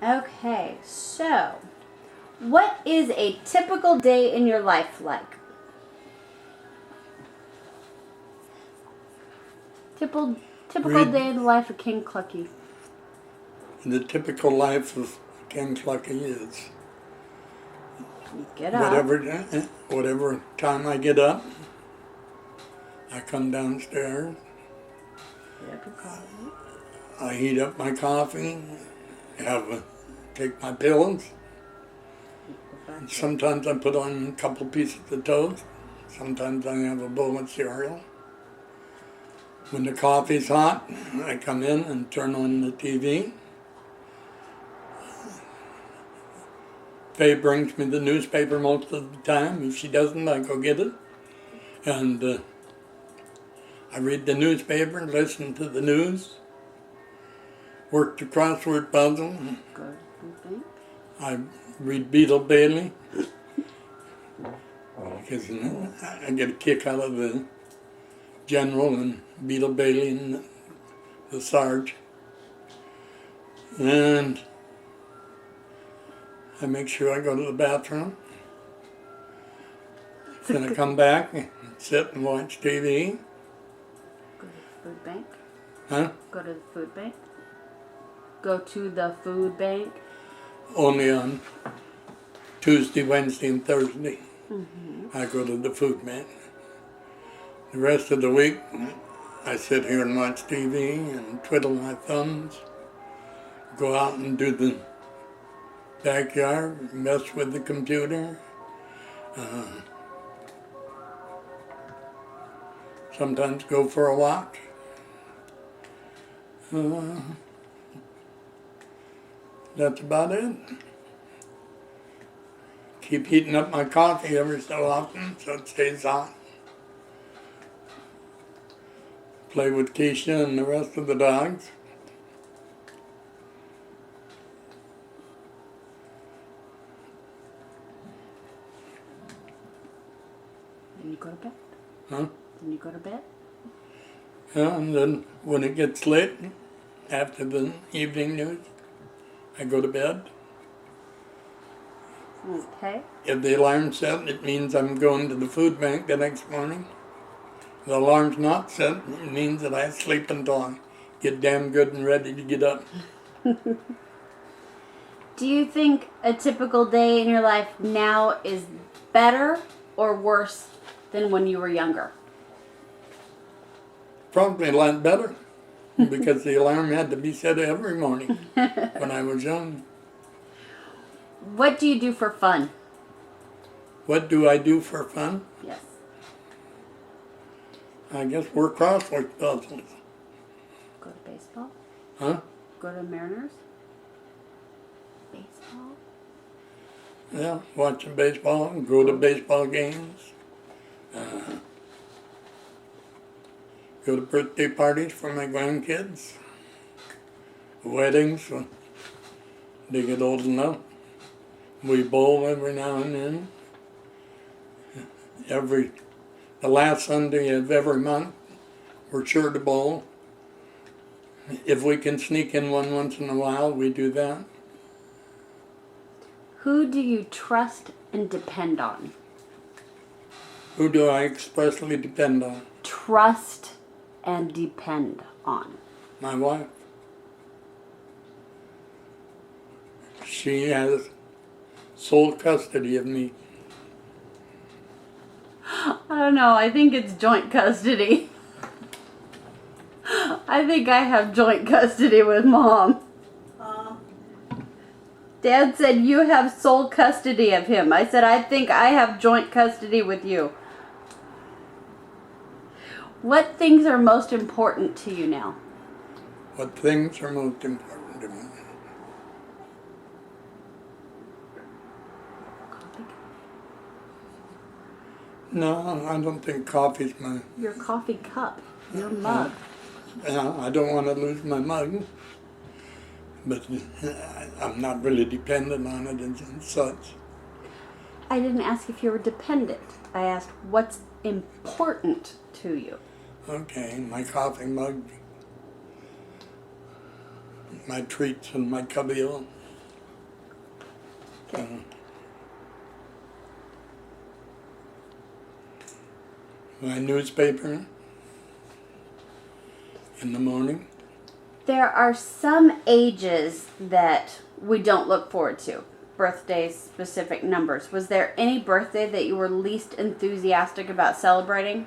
Okay, so what is a typical day in your life like? Typical day in the life of King Clucky. The typical life of Ken Clucky is You get up. whatever time I get up, I come downstairs, Get up your coffee. I heat up my coffee, take my pills. Sometimes I put on a couple pieces of toast. Sometimes I have a bowl of cereal. When the coffee's hot, I come in and turn on the TV. Faye brings me the newspaper most of the time. If she doesn't, I go get it. And I read the newspaper, listen to the news, work the crossword puzzle. Go to the food bank. I read Beetle Bailey because I get a kick out of the General and Beetle Bailey and the Sarge. And I make sure I go to the bathroom. Then I come back and sit and watch TV. Go to the food bank. Huh? Go to the food bank. Go to the food bank. Only on Tuesday, Wednesday, and Thursday. I go to the food bank. The rest of the week, I sit here and watch TV and twiddle my thumbs. Go out and do the backyard, mess with the computer. Sometimes go for a walk. That's about it. Keep heating up my coffee every so often so it stays hot. Play with Keisha and the rest of the dogs. Then you go to bed. Huh? Then you go to bed. Yeah, and then when it gets late, after the evening news, I go to bed. Okay. If the alarm's set, it means I'm going to the food bank the next morning. If the alarm's not set, it means that I sleep until I get damn good and ready to get up. Do you think a typical day in your life now is better or worse than when you were younger? Probably a lot better because the alarm had to be set every morning when I was young. What do you do for fun? What do I do for fun? Yes. I guess work crossword puzzles. Go to baseball? Huh? Go to Mariners? Baseball? Yeah, watching baseball, go to baseball games. Go to birthday parties for my grandkids. Weddings when they get old enough. We bowl every now and then. The last Sunday of every month, we're sure to bowl. If we can sneak in one once in a while, we do that. Who do you trust and depend on? Who do I expressly depend on? Trust and depend on. My wife. She has sole custody of me. I don't know. I think it's joint custody. I think I have joint custody with Mom. Dad said you have sole custody of him. I said I think I have joint custody with you. What things are most important to you now? What things are most important to me? Coffee? No, I don't think coffee's my... Your coffee cup. Your mug. I don't want to lose my mug. But I'm not really dependent on it and such. I didn't ask if you were dependent. I asked what's important to you. Okay, my coffee mug, my treats and my cubby. Okay. My newspaper in the morning. There are some ages that we don't look forward to. Birthdays, specific numbers. Was there any birthday that you were least enthusiastic about celebrating?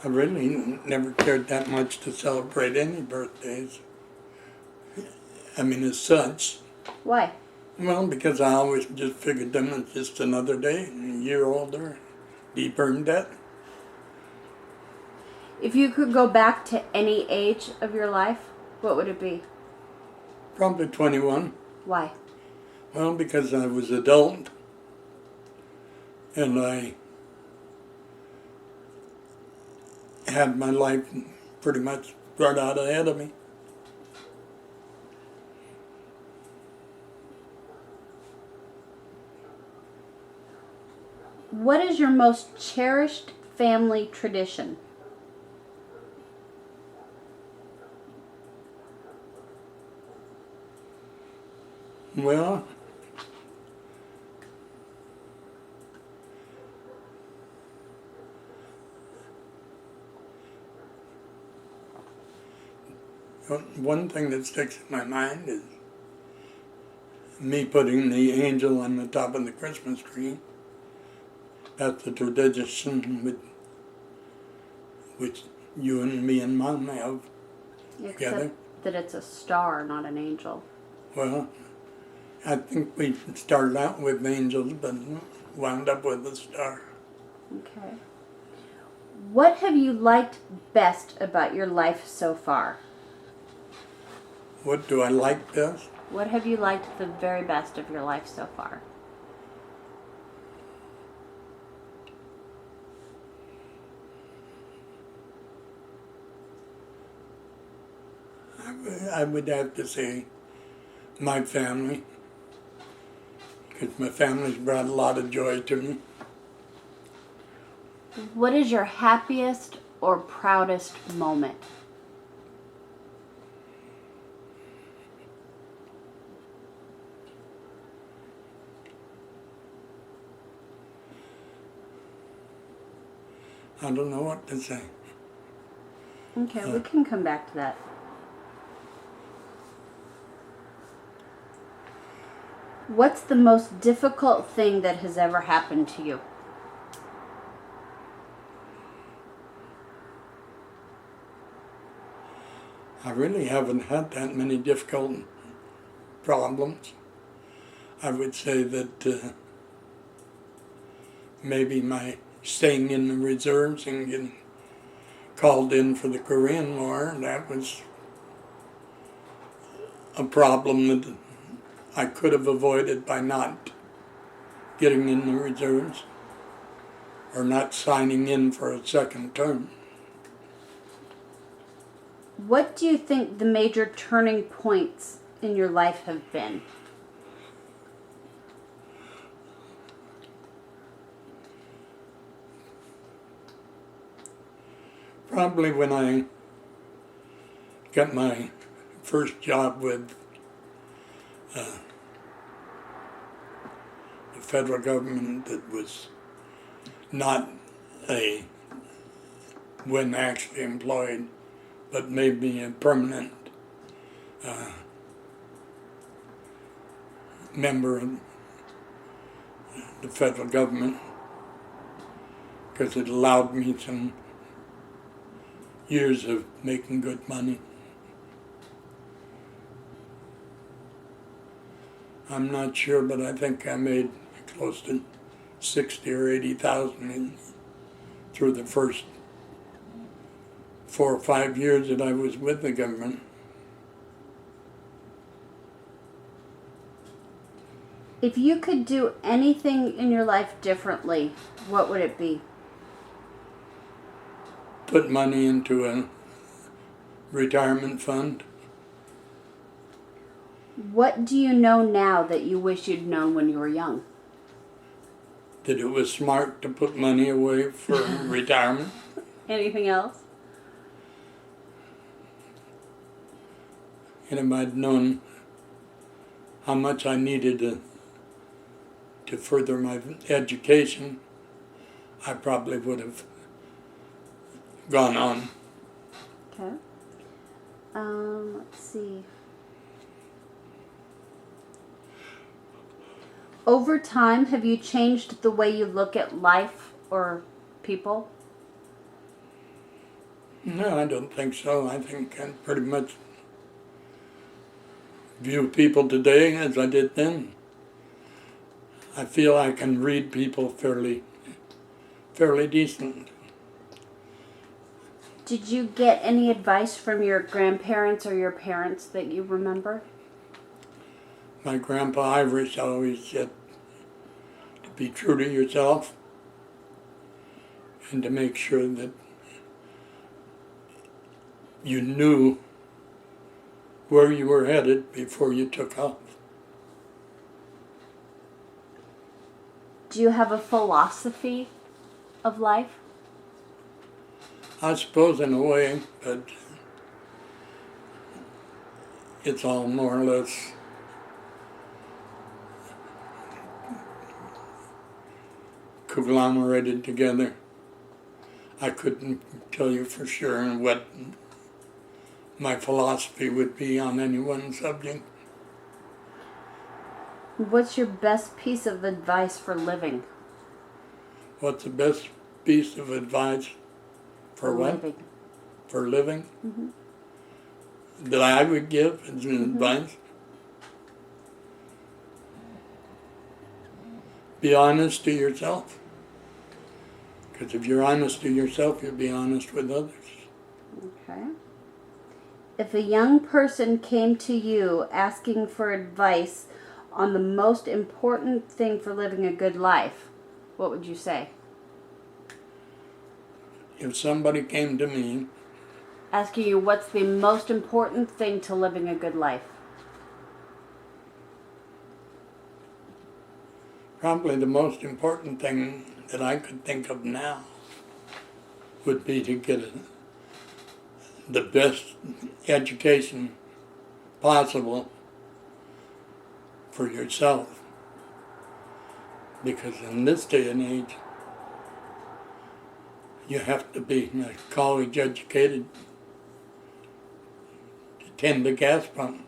I really never cared that much to celebrate any birthdays. I mean, as such. Why? Well, because I always just figured them as just another day, a year older, deeper in debt. If you could go back to any age of your life, what would it be? Probably 21. Why? Well, because I was adult and I had my life pretty much brought out ahead of me. What is your most cherished family tradition? Well, one thing that sticks in my mind is me putting the angel on the top of the Christmas tree. That's the tradition which you and me and Mom have together. Except that it's a star, not an angel. Well, I think we started out with angels, but wound up with a star. Okay. What have you liked best about your life so far? What do I like best? What have you liked the very best of your life so far? I would have to say my family, because my family's brought a lot of joy to me. What is your happiest or proudest moment? I don't know what to say. Okay, we can come back to that. What's the most difficult thing that has ever happened to you? I really haven't had that many difficult problems. I would say that maybe my staying in the reserves and getting called in for the Korean War, that was a problem that I could have avoided by not getting in the reserves or not signing in for a second term. What do you think the major turning points in your life have been? Probably when I got my first job with the federal government that was not when actually employed, but made me a permanent member of the federal government, because it allowed me some years of making good money. I'm not sure, but I think I made close to 60 or 80,000 through the first 4 or 5 years that I was with the government. If you could do anything in your life differently, what would it be? Put money into a retirement fund. What do you know now that you wish you'd known when you were young? That it was smart to put money away for retirement. Anything else? And if I'd known how much I needed to further my education, I probably would have gone on. Okay. Let's see. Over time, have you changed the way you look at life or people? No, I don't think so. I think I pretty much view people today as I did then. I feel I can read people fairly decent. Did you get any advice from your grandparents or your parents that you remember? My grandpa Irish always said to be true to yourself and to make sure that you knew where you were headed before you took off. Do you have a philosophy of life? I suppose in a way, but it's all more or less conglomerated together. I couldn't tell you for sure what my philosophy would be on any one subject. What's your best piece of advice for living? What's the best piece of advice for what? Living. For living? Mm-hmm. That I would give as an advice? Be honest to yourself. Because if you're honest to yourself, you'll be honest with others. Okay. If a young person came to you asking for advice on the most important thing for living a good life, what would you say? If somebody came to me Asking you what's the most important thing to living a good life? probably the most important thing that I could think of now would be to get the best education possible for yourself. Because in this day and age, you have to be college educated to tend the gas pump.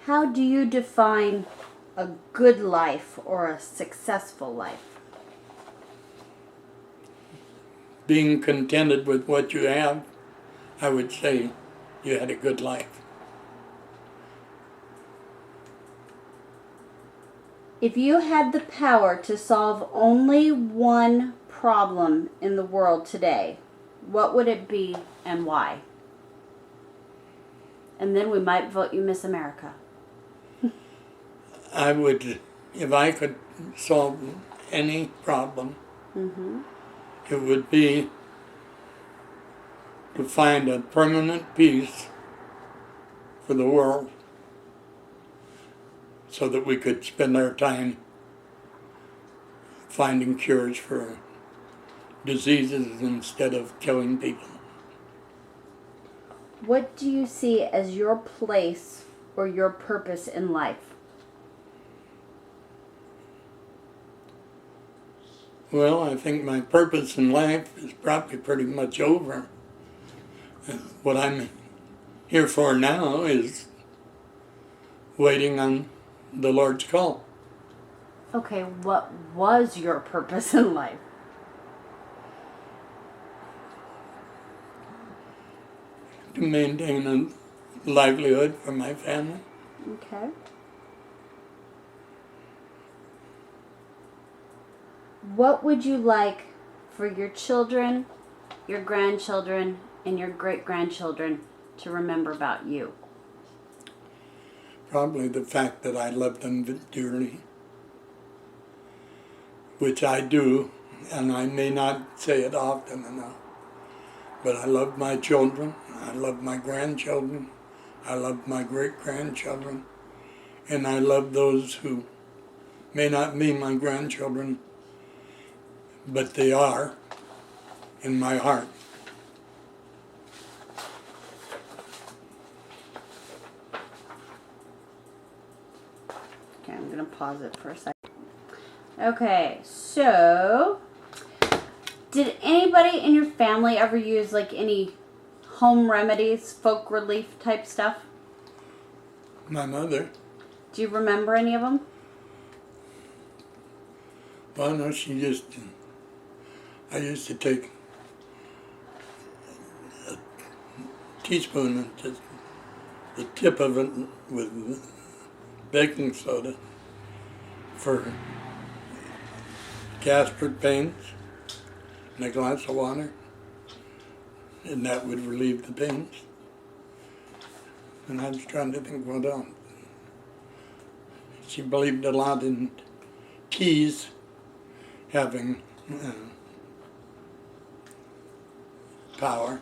How do you define a good life or a successful life? Being contented with what you have, I would say you had a good life. If you had the power to solve only one problem in the world today, what would it be and why? And then we might vote you Miss America. I would, if I could solve any problem, it would be to find a permanent peace for the world so that we could spend our time finding cures for diseases instead of killing people. What do you see as your place or your purpose in life? Well, I think my purpose in life is probably pretty much over. What I'm here for now is waiting on the Lord's call. Okay, what was your purpose in life? To maintain a livelihood for my family. Okay. What would you like for your children, your grandchildren, and your great-grandchildren to remember about you? Probably the fact that I love them dearly, which I do, and I may not say it often enough, but I love my children, I love my grandchildren, I love my great-grandchildren, and I love those who may not be my grandchildren, but they are in my heart. pause it for a second. Okay, so did anybody in your family ever use like any home remedies, folk relief type stuff? My mother. Do you remember any of them? Well, no, I used to take a teaspoon and just the tip of it with baking soda for gastric pains and a glass of water, and that would relieve the pains. And I was trying to think what else. She believed a lot in teas having power.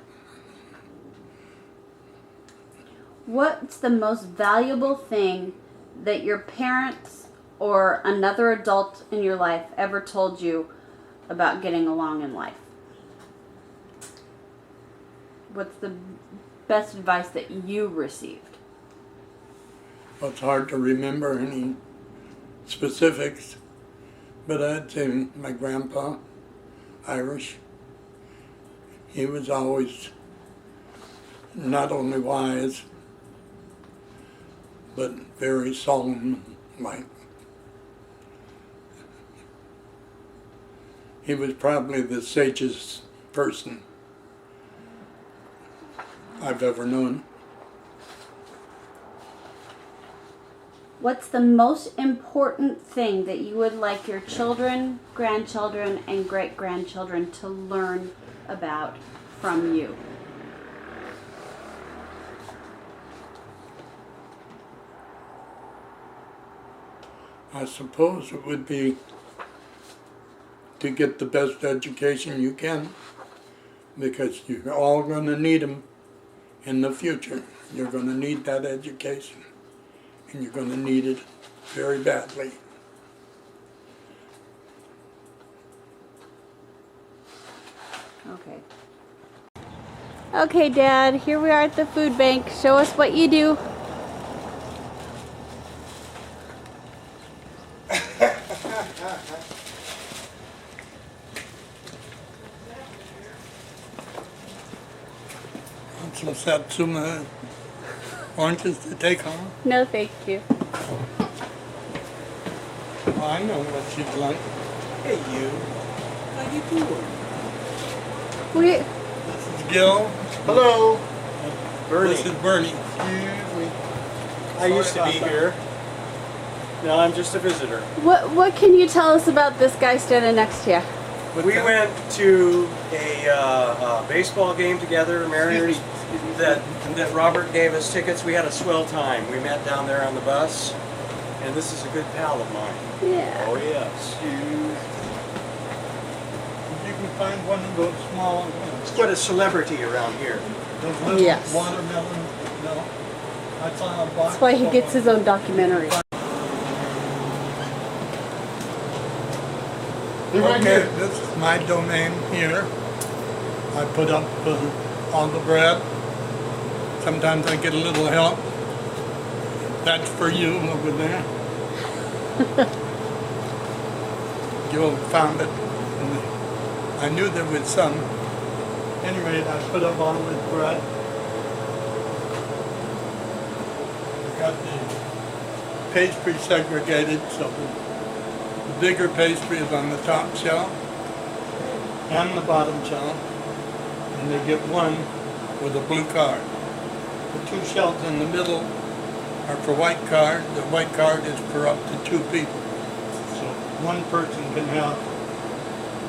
What's the most valuable thing that your parents or another adult in your life ever told you about getting along in life? What's the best advice that you received? Well, it's hard to remember any specifics, but I'd say my grandpa, Irish, he was always not only wise, but very solemn-like. He was probably the sagest person I've ever known. What's the most important thing that you would like your children, grandchildren, and great-grandchildren to learn about from you? I suppose it would be to get the best education you can, because you're all going to need them in the future. You're going to need that education, and you're going to need it very badly. Okay. Okay, Dad, here we are at the food bank. Show us what you do. Want some Satsuma oranges to take home? No, thank you. Well, I know what you'd like. Hey, you. How you doing? This is Gil. Hello. Bernie. This is Bernie. Excuse me. I used to be here. Now I'm just a visitor. What can you tell us about this guy standing next to you? We went to a baseball game together, Mariners, that Robert gave us tickets. We had a swell time. We met down there on the bus, and this is a good pal of mine. Yeah. Oh, yes. You can find one of those small He's quite a celebrity around here. those little Yes. watermelon. No, I saw a box. That's why he gets his own documentary. Okay, this is my domain here. I put up all the bread. Sometimes I get a little help. That's for you over there. You found it. I knew there was some. Anyway, I put up all this bread. I got the pastry segregated, so the bigger pastry is on the top shelf and the bottom shelf, and they get one with a blue card. The two shelves in the middle are for white card. The white card is for up to 2 people. So one person can have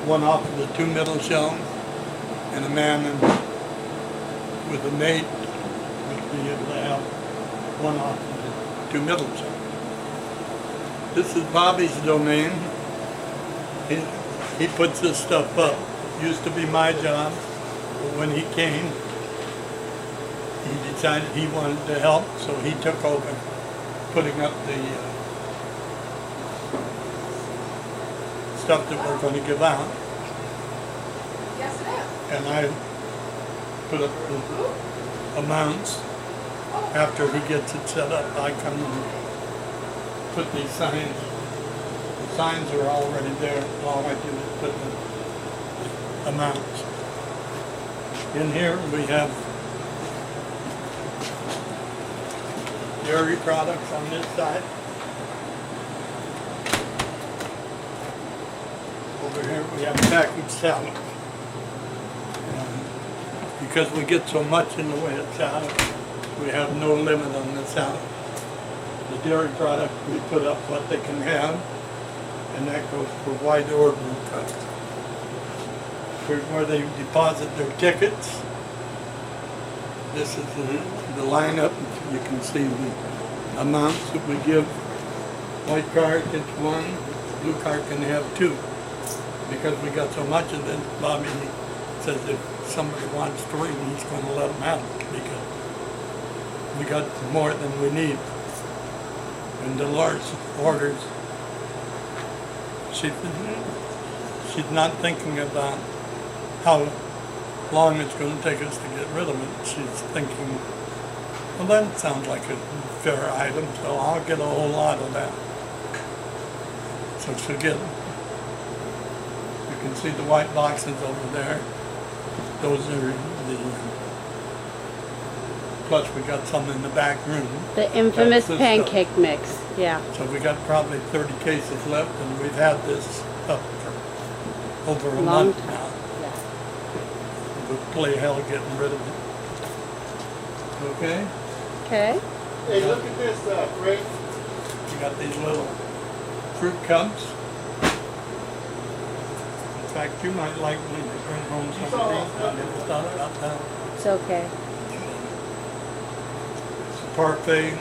one off of the 2 middle shelves, and a man with a mate would be able to have one off of the 2 middle shelves. This is Bobby's domain. He puts this stuff up. Used to be my job, but when he came, he decided he wanted to help, so he took over putting up the stuff that we're going to give out. Yes, it is. And I put up the amounts. After he gets it set up, I come and put these signs signs are already there. All I do is put the amounts. In here we have dairy products on this side. Over here we have packaged salad. Because we get so much in the way of salad, we have no limit on the salad. The dairy product, we put up what they can have, and that goes for white or blue cup. Where they deposit their tickets. This is the lineup. You can see the amounts that we give. White card gets one, blue card can have two. Because we got so much of this, Bobby says if somebody wants three, he's going to let them have it because we got more than we need. And Dolores orders, she's not thinking about how long it's going to take us to get rid of it. She's thinking, well, that sounds like a fair item, so I'll get a whole lot of that. So she'll get, you can see the white boxes over there. Those are the, plus we got some in the back room. The infamous That's this pancake mix. Yeah. So we got probably 30 cases left, and we've had this up for over a Long month time. now. Yeah. We'll play hell getting rid of it. Okay? Okay. Hey, look at this, Frank. We got these little fruit cups. In fact, you might like me to bring home some of these. I never thought about that. It's okay. It's a parfait,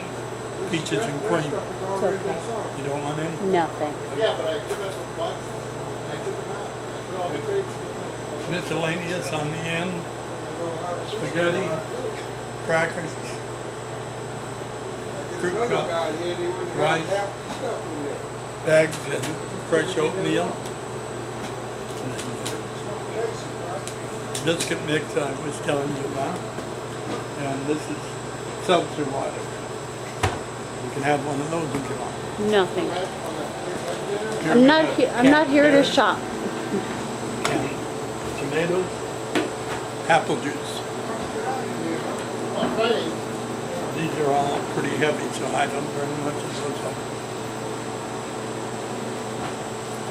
peaches and cream. It's okay. You don't want any? Nothing. Yeah, but I took out the box. I took them out. I put all the crates. Miscellaneous on the end. Spaghetti, crackers, fruit cup, rice, bags and fresh oatmeal. Biscuit mix I was telling you about. And this is seltzer water. You can have one of those if you want. Nothing. Here I'm we not have here. I'm not here to canned shop. canned tomatoes, apple juice. These are all pretty heavy, so I don't bring much of those up.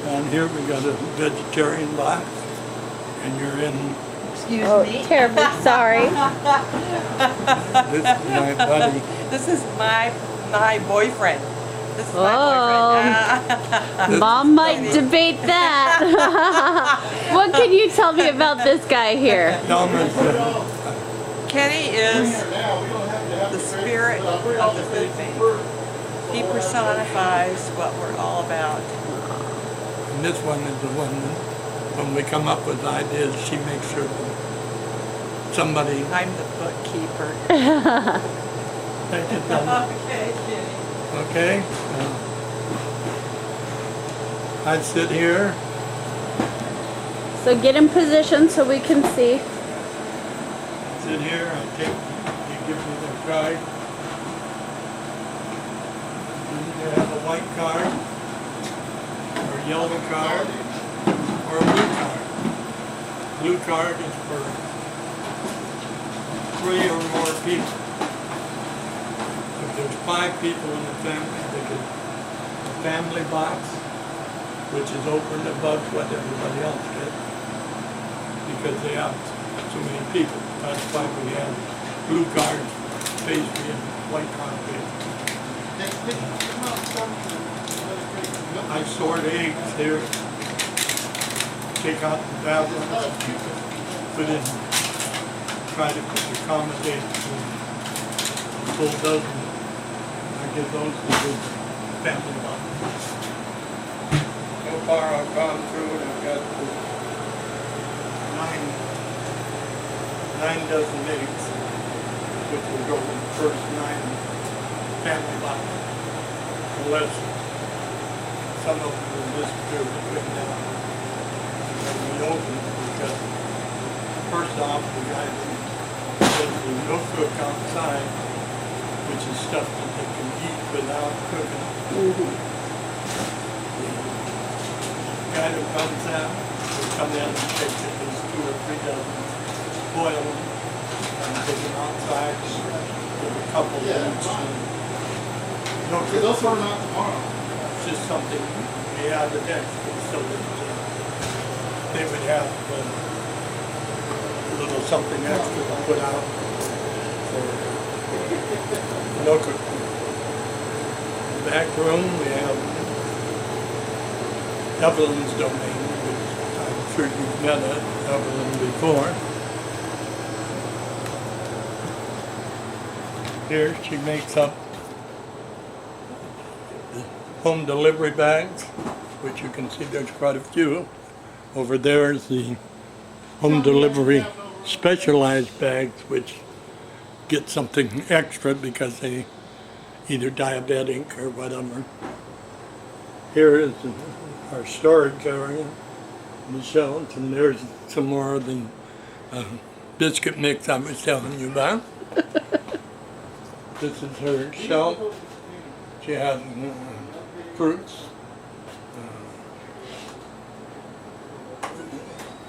And here we got a vegetarian box, and you're in. Excuse Oh, me. terribly sorry. This is my buddy. This is my boyfriend. This is Oh. my boyfriend. Mom might debate that. What can you tell me about this guy here? Thomas, Kenny is the spirit of the food bank. He personifies what we're all about. and this one is the one that when we come up with ideas, she makes sure that somebody. I'm the bookkeeper. Thank you, Thomas. Okay, Kenny. Okay. I'd sit here. So get in position so we can see. Sit here. I take. You give me the card. You either have a white card, or a yellow card, or a blue card. Blue card is for 3 or more people. If there's 5 people in the family, they get a family box, which is over and above what everybody else gets, because they have so many people. That's why we have blue card pastry and white card pastry. I sort eggs here, take out the bad ones, put in, try to accommodate a full dozen. I give those to the family box. So far I've gone through and I've got 9 dozen eggs, which will go in the first 9 family boxes. Unless some of them will disappear between now and we open it, because first off, the guy says there's no cook outside, which is stuff that they can eat without cooking. The guy that runs that will come in and take it, there's 2 or 3 dozen, boil them, and take them outside, give a couple of minutes. No, Okay, they'll sort them out tomorrow. it's just something we had the next, so that they would have a little something extra to put out for no cooking. Back room, we have Evelyn's domain, which I'm sure you've met Evelyn before. Here she makes up the home delivery bags, which you can see there's quite a few. Over there is the home delivery specialized bags, which get something extra because they either diabetic or whatever. Here is our storage area, the shelves, and there's some more of the biscuit mix I was telling you about. This is her shelf. She has fruits,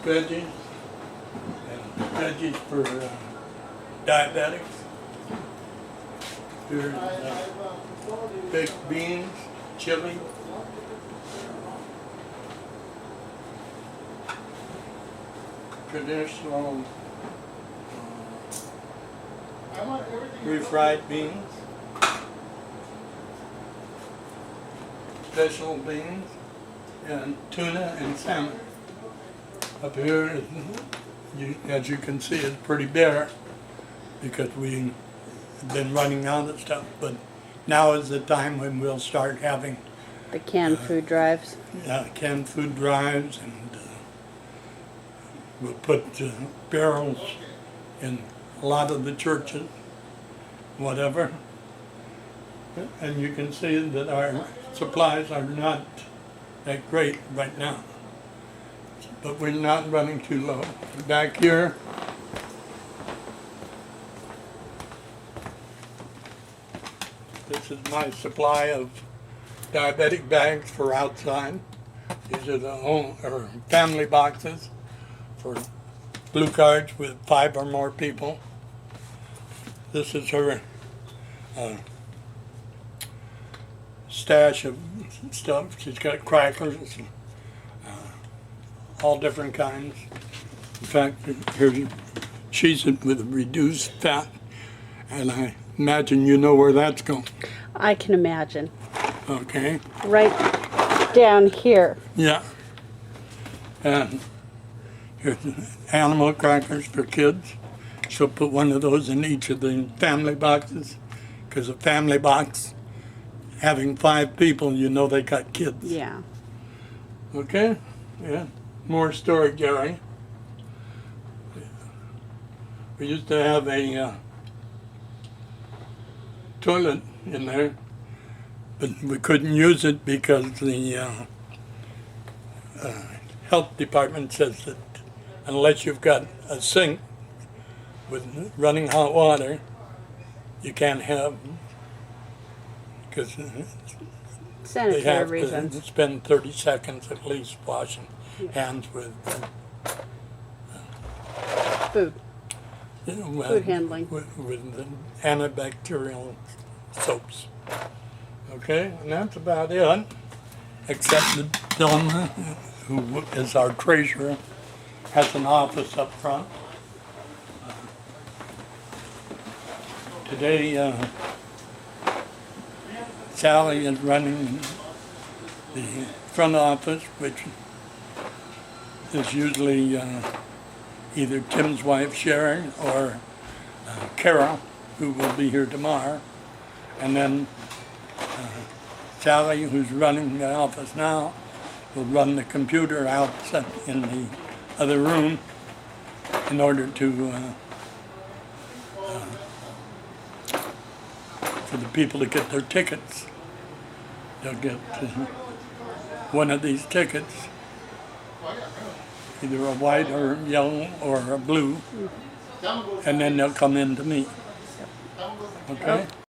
veggies, and veggies for diabetics. Here's baked beans, chili. Traditional refried beans, special beans, and tuna and salmon. Up here, as you can see, it's pretty bare because we've been running out of stuff. But now is the time when we'll start having The canned food drives. canned food drives, and we'll put barrels in a lot of the churches, whatever. And you can see that our supplies are not that great right now, but we're not running too low. Back here, this is my supply of diabetic bags for outside. These are the home or family boxes for blue cards with 5 or more people. This is her stash of stuff. She's got crackers, all different kinds. In fact, here's cheese with reduced fat, and I imagine you know where that's going. I can imagine. Okay. Right down here. Yeah. And here's animal crackers for kids. She'll put one of those in each of the family boxes, because a family box, having 5 people, you know they got kids. Yeah. Okay? Yeah. More storage area. We used to have a toilet in there, but we couldn't use it because the health department says that unless you've got a sink with running hot water, you can't have, because they Sanitary have reasons. to spend 30 seconds at least washing hands with Food. well, Food handling. with the antibacterial soaps. Okay, and that's about it, except that Donna, who is our treasurer, has an office up front. Today, Sally is running the front office, which is usually either Tim's wife, Sharon, or Carol, who will be here tomorrow. And then Sally, who's running the office now, will run the computer out in the other room in order to for the people to get their tickets. They'll get one of these tickets, either a white or yellow or a blue, and then they'll come in to me. Okay?